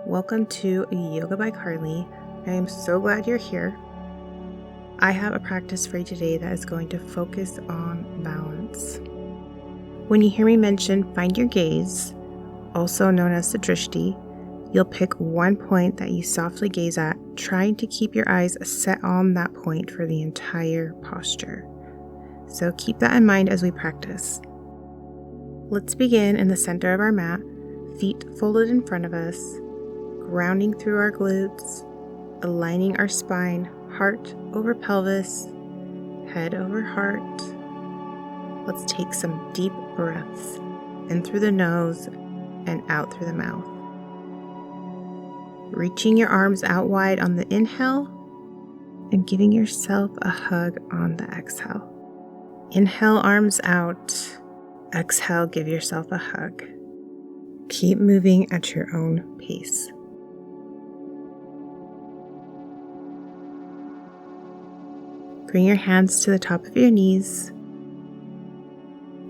Welcome to Yoga by Carli. I am so glad you're here. I have a practice for you today that is going to focus on balance. When you hear me mention find your gaze, also known as the Drishti, you'll pick one point that you softly gaze at, trying to keep your eyes set on that point for the entire posture. So keep that in mind as we practice. Let's begin in the center of our mat, feet folded in front of us, grounding through our glutes, aligning our spine, heart over pelvis, head over heart. Let's take some deep breaths in through the nose and out through the mouth. Reaching your arms out wide on the inhale and giving yourself a hug on the exhale. Inhale, arms out. Exhale, give yourself a hug. Keep moving at your own pace. Bring your hands to the top of your knees.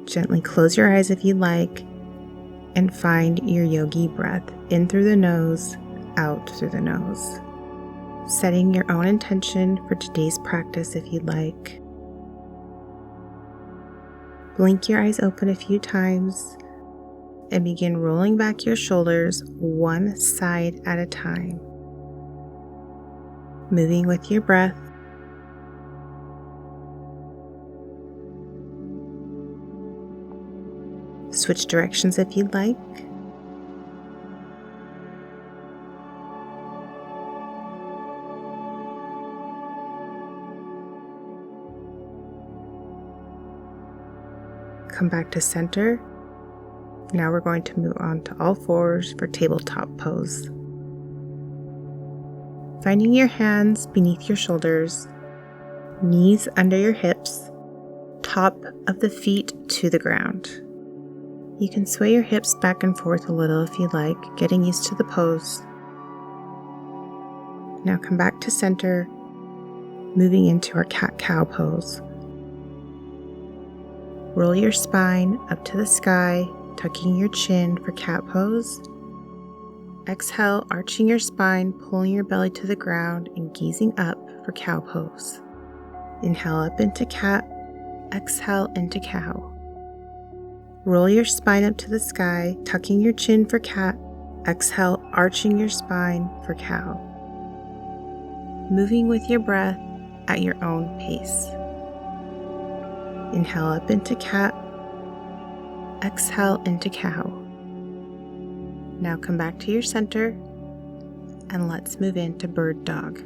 Gently close your eyes if you like, and find your yogi breath in through the nose, out through the nose. Setting your own intention for today's practice if you'd like. Blink your eyes open a few times and begin rolling back your shoulders one side at a time. Moving with your breath. Switch directions if you'd like. Come back to center. Now we're going to move on to all fours for tabletop pose. Finding your hands beneath your shoulders, knees under your hips, top of the feet to the ground. You can sway your hips back and forth a little if you like, getting used to the pose. Now come back to center, moving into our cat-cow pose. Roll your spine up to the sky, tucking your chin for cat pose. Exhale, arching your spine, pulling your belly to the ground and gazing up for cow pose. Inhale up into cat, exhale into cow. Roll your spine up to the sky, tucking your chin for cat. Exhale, arching your spine for cow. Moving with your breath at your own pace. Inhale up into cat. Exhale into cow. Now come back to your center and let's move into bird dog.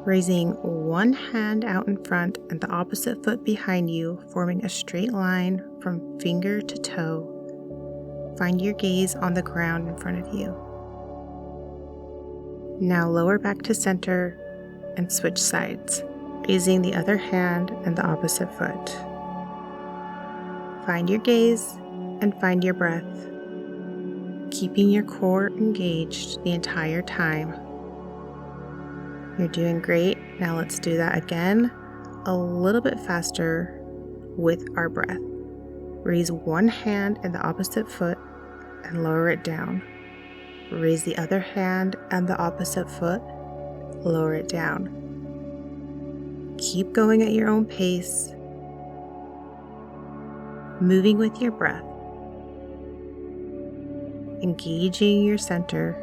Raising one hand out in front and the opposite foot behind you, forming a straight line from finger to toe. Find your gaze on the ground in front of you. Now lower back to center and switch sides, raising the other hand and the opposite foot. Find your gaze and find your breath, keeping your core engaged the entire time. You're doing great. Now let's do that again, a little bit faster with our breath. Raise one hand and the opposite foot and lower it down. Raise the other hand and the opposite foot, lower it down. Keep going at your own pace, moving with your breath, engaging your center.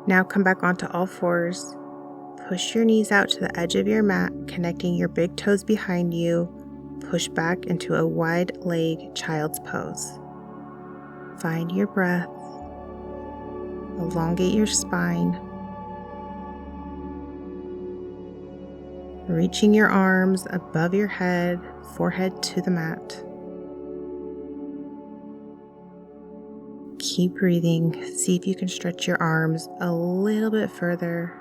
Now come back onto all fours. Push your knees out to the edge of your mat, connecting your big toes behind you. Push back into a wide leg child's pose. Find your breath. Elongate your spine. Reaching your arms above your head, forehead to the mat. Keep breathing. See if you can stretch your arms a little bit further.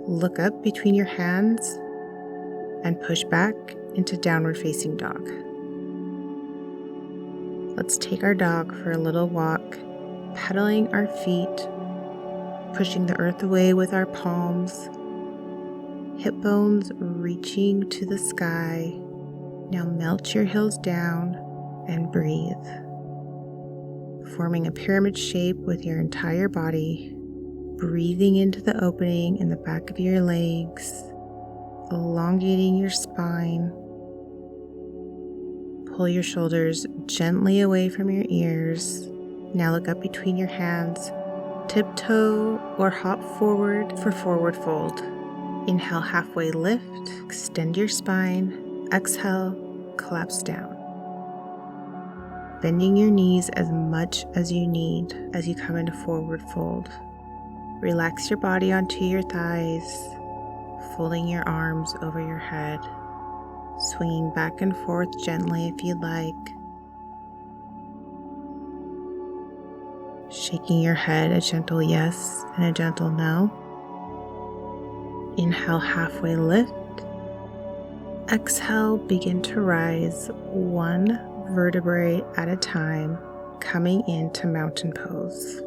Look up between your hands and push back into downward facing dog. Let's take our dog for a little walk, pedaling our feet, pushing the earth away with our palms, hip bones reaching to the sky. Now melt your heels down and breathe, forming a pyramid shape with your entire body, breathing into the opening in the back of your legs, elongating your spine. Pull your shoulders gently away from your ears. Now look up between your hands. Tiptoe or hop forward for forward fold. Inhale, halfway lift, extend your spine. Exhale, collapse down. Bending your knees as much as you need as you come into forward fold. Relax your body onto your thighs, folding your arms over your head, swinging back and forth gently if you'd like. Shaking your head, a gentle yes and a gentle no. Inhale, halfway lift. Exhale, begin to rise one vertebrae at a time, coming into mountain pose.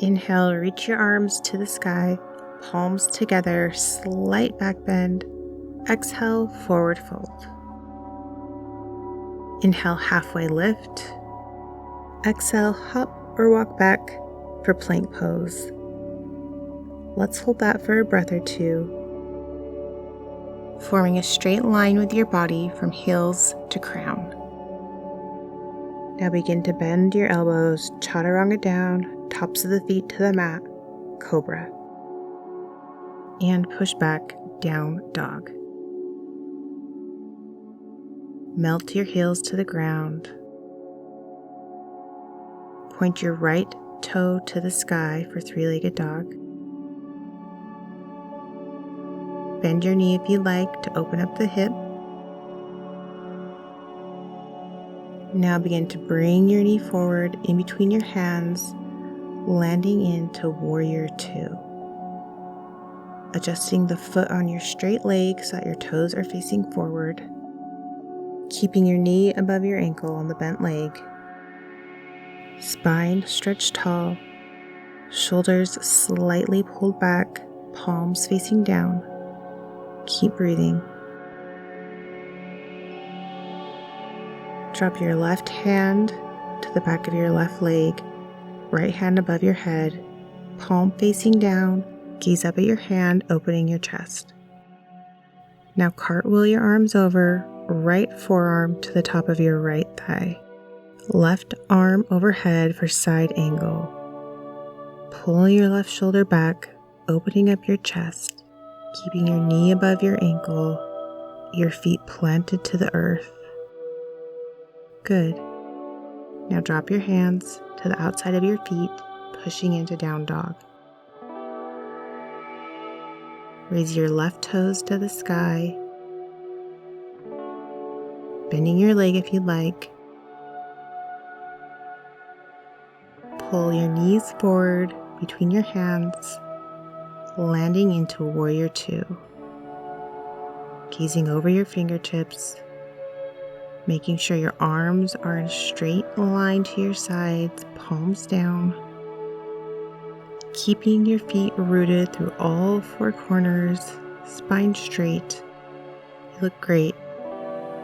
Inhale, reach your arms to the sky, palms together, slight back bend. Exhale, forward fold. Inhale, halfway lift. Exhale, hop or walk back for plank pose. Let's hold that for a breath or two, forming a straight line with your body from heels to crown. Now begin to bend your elbows, chaturanga down, tops of the feet to the mat, cobra. And push back, down dog. Melt your heels to the ground. Point your right toe to the sky for three-legged dog. Bend your knee if you like to open up the hip. Now begin to bring your knee forward in between your hands, landing into Warrior Two. Adjusting the foot on your straight leg so that your toes are facing forward. Keeping your knee above your ankle on the bent leg. Spine stretched tall. Shoulders slightly pulled back, palms facing down. Keep breathing. Drop your left hand to the back of your left leg, right hand above your head, palm facing down, gaze up at your hand, opening your chest. Now cartwheel your arms over, right forearm to the top of your right thigh, left arm overhead for side angle. Pull your left shoulder back, opening up your chest, keeping your knee above your ankle, your feet planted to the earth. Good. Now drop your hands to the outside of your feet, pushing into down dog. Raise your left toes to the sky, bending your leg if you'd like. Pull your knees forward between your hands, landing into Warrior Two. Gazing over your fingertips, making sure your arms are in a straight line to your sides, palms down. Keeping your feet rooted through all four corners, spine straight. You look great.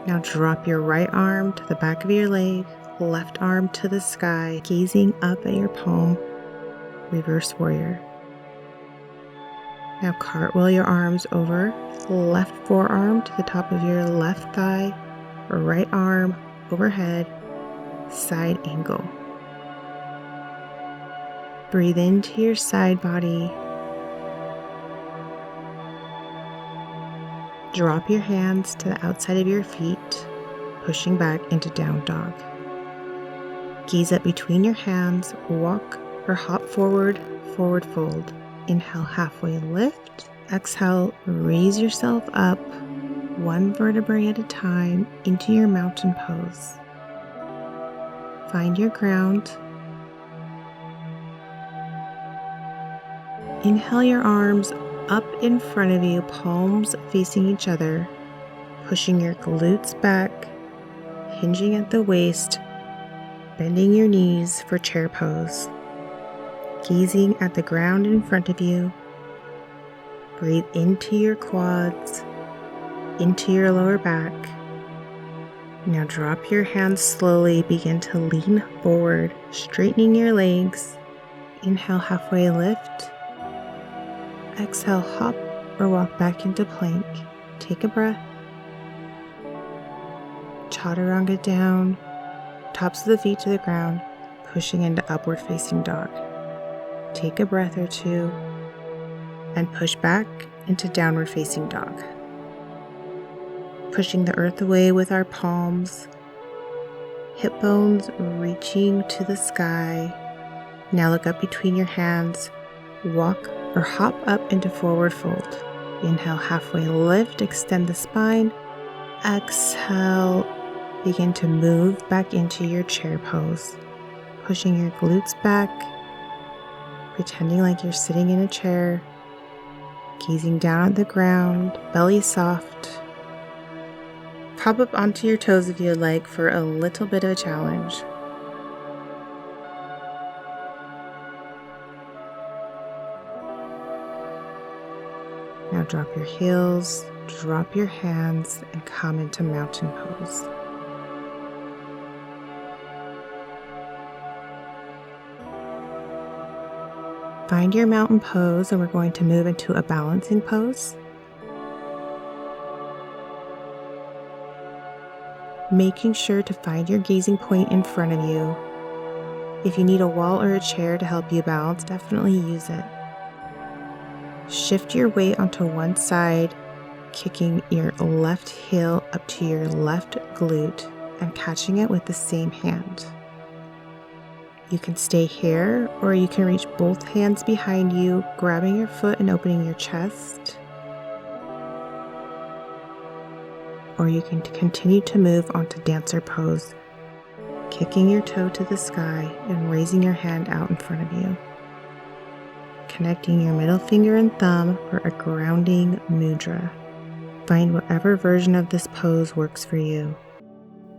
Now drop your right arm to the back of your leg, left arm to the sky, gazing up at your palm, reverse warrior. Now cartwheel your arms over, left forearm to the top of your left thigh, right arm overhead, side angle. Breathe into your side body. Drop your hands to the outside of your feet, pushing back into down dog. Gaze up between your hands, walk or hop forward, forward fold. Inhale, halfway lift. Exhale, raise yourself up, one vertebrae at a time, into your mountain pose. Find your ground. Inhale your arms up in front of you, palms facing each other, pushing your glutes back, hinging at the waist, bending your knees for chair pose. Gazing at the ground in front of you, breathe into your quads, into your lower back. Now drop your hands slowly, begin to lean forward, straightening your legs. Inhale, halfway lift. Exhale, hop or walk back into plank. Take a breath. Chaturanga down, tops of the feet to the ground, pushing into upward facing dog. Take a breath or two and push back into downward facing dog. Pushing the earth away with our palms, hip bones reaching to the sky. Now look up between your hands, walk or hop up into forward fold. Inhale, halfway lift, extend the spine. Exhale, begin to move back into your chair pose, pushing your glutes back, pretending like you're sitting in a chair, gazing down at the ground, belly soft. Pop up onto your toes if you'd like for a little bit of a challenge. Now drop your heels, drop your hands, and come into mountain pose. Find your mountain pose, and we're going to move into a balancing pose. Making sure to find your gazing point in front of you. If you need a wall or a chair to help you balance, definitely use it. Shift your weight onto one side, kicking your left heel up to your left glute and catching it with the same hand. You can stay here, or you can reach both hands behind you, grabbing your foot and opening your chest. Or you can continue to move onto dancer pose, kicking your toe to the sky and raising your hand out in front of you. Connecting your middle finger and thumb for a grounding mudra. Find whatever version of this pose works for you.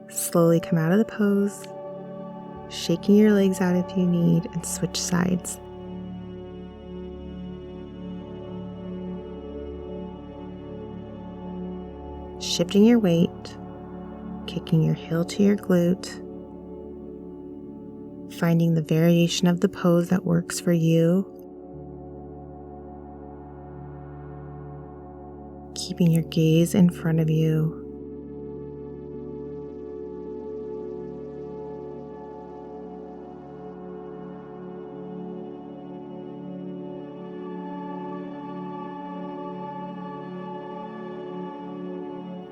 Slowly come out of the pose, shaking your legs out if you need, and switch sides. Shifting your weight, kicking your heel to your glute, finding the variation of the pose that works for you, keeping your gaze in front of you.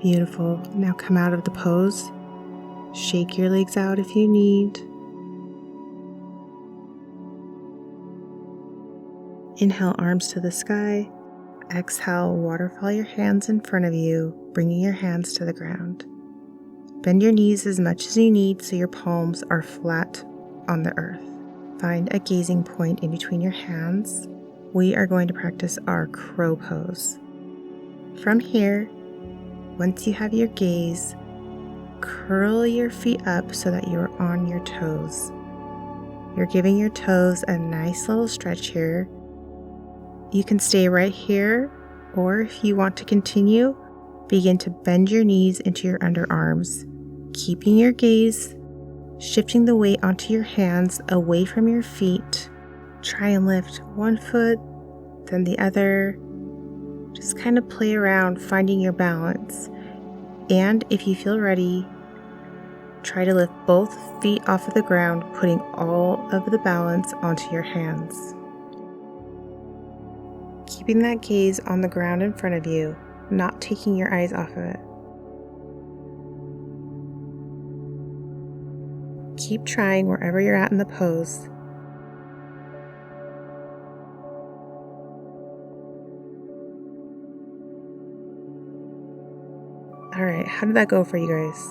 Beautiful. Now come out of the pose. Shake your legs out if you need. Inhale, arms to the sky. Exhale, waterfall your hands in front of you, bringing your hands to the ground. Bend your knees as much as you need so your palms are flat on the earth. Find a gazing point in between your hands. We are going to practice our crow pose. From here, once you have your gaze, curl your feet up so that you're on your toes. You're giving your toes a nice little stretch here. You can stay right here, or if you want to continue, begin to bend your knees into your underarms, keeping your gaze, shifting the weight onto your hands away from your feet. Try and lift one foot, then the other. Just kind of play around, finding your balance. And if you feel ready, try to lift both feet off of the ground, putting all of the balance onto your hands. Keeping that gaze on the ground in front of you, not taking your eyes off of it. Keep trying wherever you're at in the pose. All right, how did that go for you guys?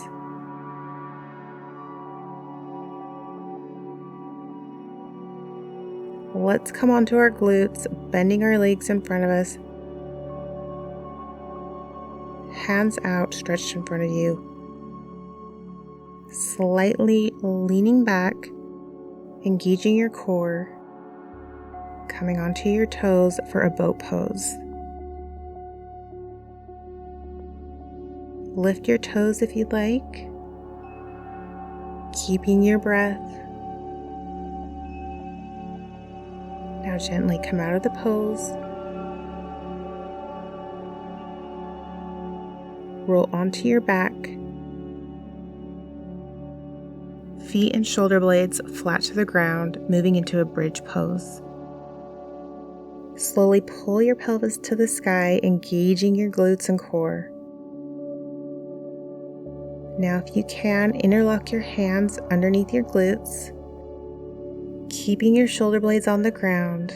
Let's come onto our glutes, bending our legs in front of us, hands out, stretched in front of you. Slightly leaning back, engaging your core, coming onto your toes for a boat pose. Lift your toes if you'd like, keeping your breath. Now gently come out of the pose. Roll onto your back. Feet and shoulder blades flat to the ground, moving into a bridge pose. Slowly pull your pelvis to the sky, engaging your glutes and core. Now, if you can, interlock your hands underneath your glutes, keeping your shoulder blades on the ground.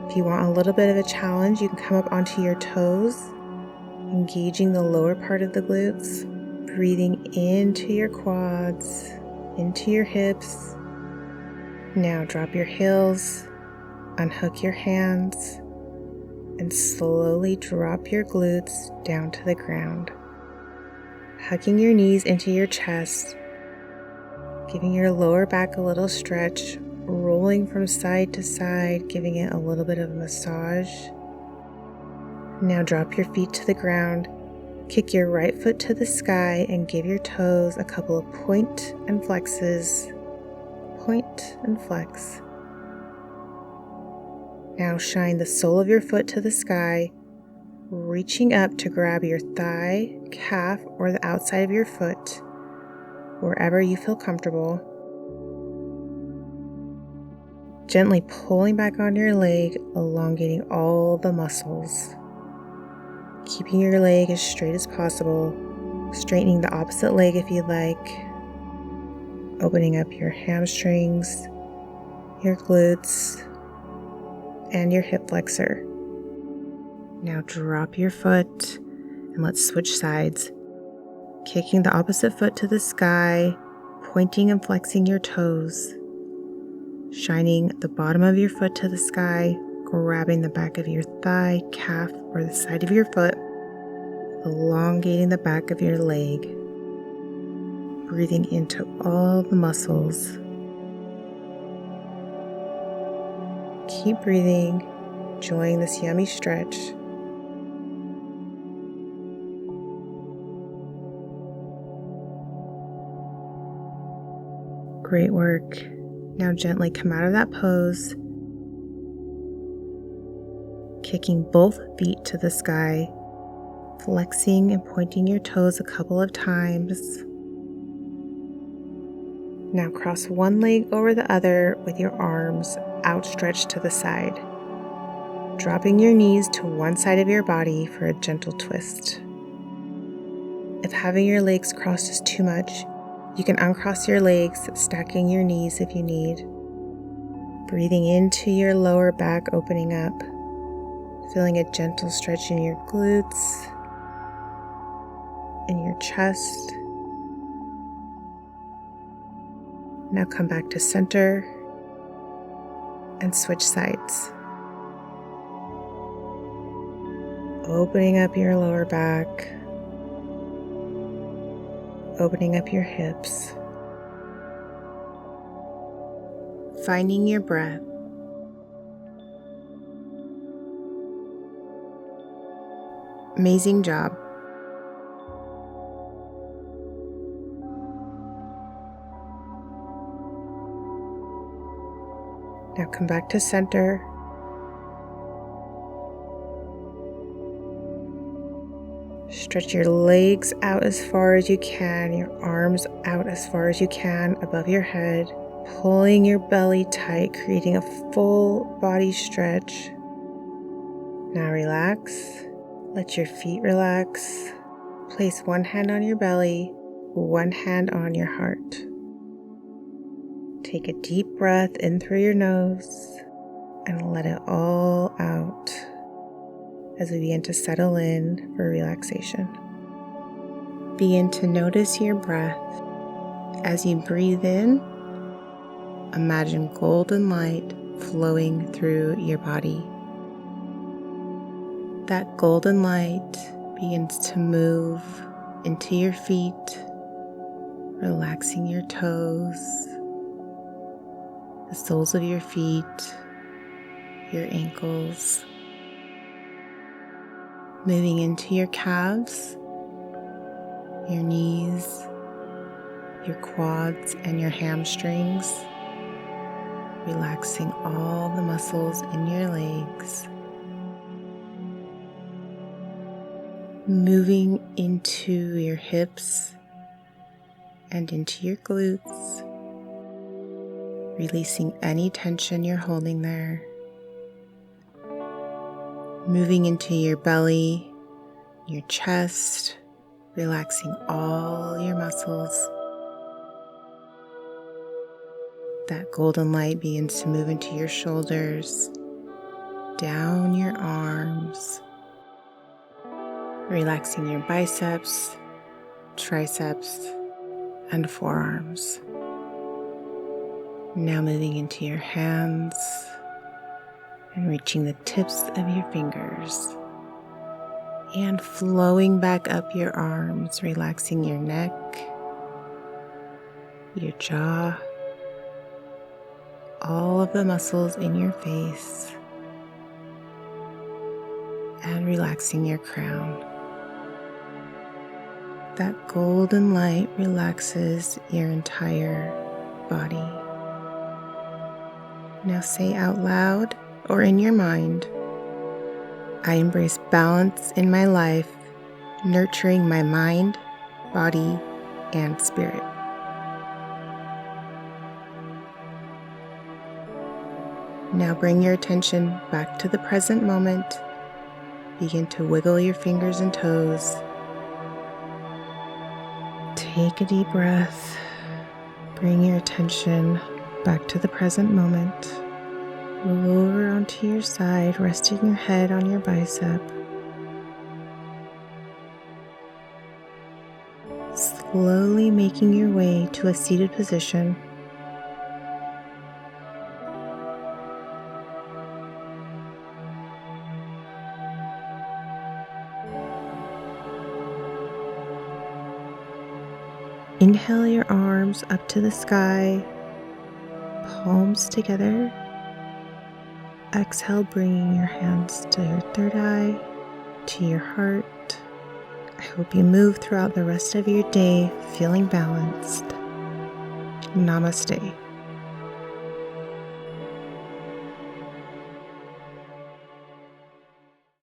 If you want a little bit of a challenge, you can come up onto your toes, engaging the lower part of the glutes, breathing into your quads, into your hips. Now drop your heels, unhook your hands, and slowly drop your glutes down to the ground. Hugging your knees into your chest, giving your lower back a little stretch, rolling from side to side, giving it a little bit of a massage. Now drop your feet to the ground, kick your right foot to the sky, and give your toes a couple of point and flexes. Point and flex. Now shine the sole of your foot to the sky, reaching up to grab your thigh, calf, or the outside of your foot, wherever you feel comfortable. Gently pulling back on your leg, elongating all the muscles. Keeping your leg as straight as possible, straightening the opposite leg if you'd like. Opening up your hamstrings, your glutes, and your hip flexor. Now drop your foot and let's switch sides. Kicking the opposite foot to the sky, pointing and flexing your toes. Shining the bottom of your foot to the sky, grabbing the back of your thigh, calf, or the side of your foot, elongating the back of your leg. Breathing into all the muscles. Keep breathing, enjoying this yummy stretch. Great work. Now gently come out of that pose, kicking both feet to the sky, flexing and pointing your toes a couple of times. Now cross one leg over the other with your arms outstretched to the side, dropping your knees to one side of your body for a gentle twist. If having your legs crossed is too much, you can uncross your legs, stacking your knees if you need. Breathing into your lower back, opening up, feeling a gentle stretch in your glutes, in your chest. Now come back to center and switch sides. Opening up your lower back, opening up your hips, finding your breath. Amazing job. Now come back to center. Stretch your legs out as far as you can, your arms out as far as you can above your head, pulling your belly tight, creating a full body stretch. Now relax, let your feet relax. Place one hand on your belly, one hand on your heart. Take a deep breath in through your nose and let it all out as we begin to settle in for relaxation. Begin to notice your breath. As you breathe in, imagine golden light flowing through your body. That golden light begins to move into your feet, relaxing your toes, the soles of your feet, your ankles, moving into your calves, your knees, your quads, and your hamstrings, relaxing all the muscles in your legs, moving into your hips and into your glutes, releasing any tension you're holding there, moving into your belly, your chest, relaxing all your muscles. That golden light begins to move into your shoulders, down your arms, relaxing your biceps, triceps, and forearms. Now moving into your hands and reaching the tips of your fingers and flowing back up your arms, relaxing your neck, your jaw, all of the muscles in your face, and relaxing your crown. That golden light relaxes your entire body. Now say out loud or in your mind, I embrace balance in my life, nurturing my mind, body, and spirit. Now bring your attention back to the present moment. Begin to wiggle your fingers and toes. Take a deep breath. Bring your attention back to the present moment. Roll over onto your side, resting your head on your bicep. Slowly making your way to a seated position. Inhale your arms up to the sky, palms together. Exhale, bringing your hands to your third eye, to your heart. I hope you move throughout the rest of your day feeling balanced. Namaste.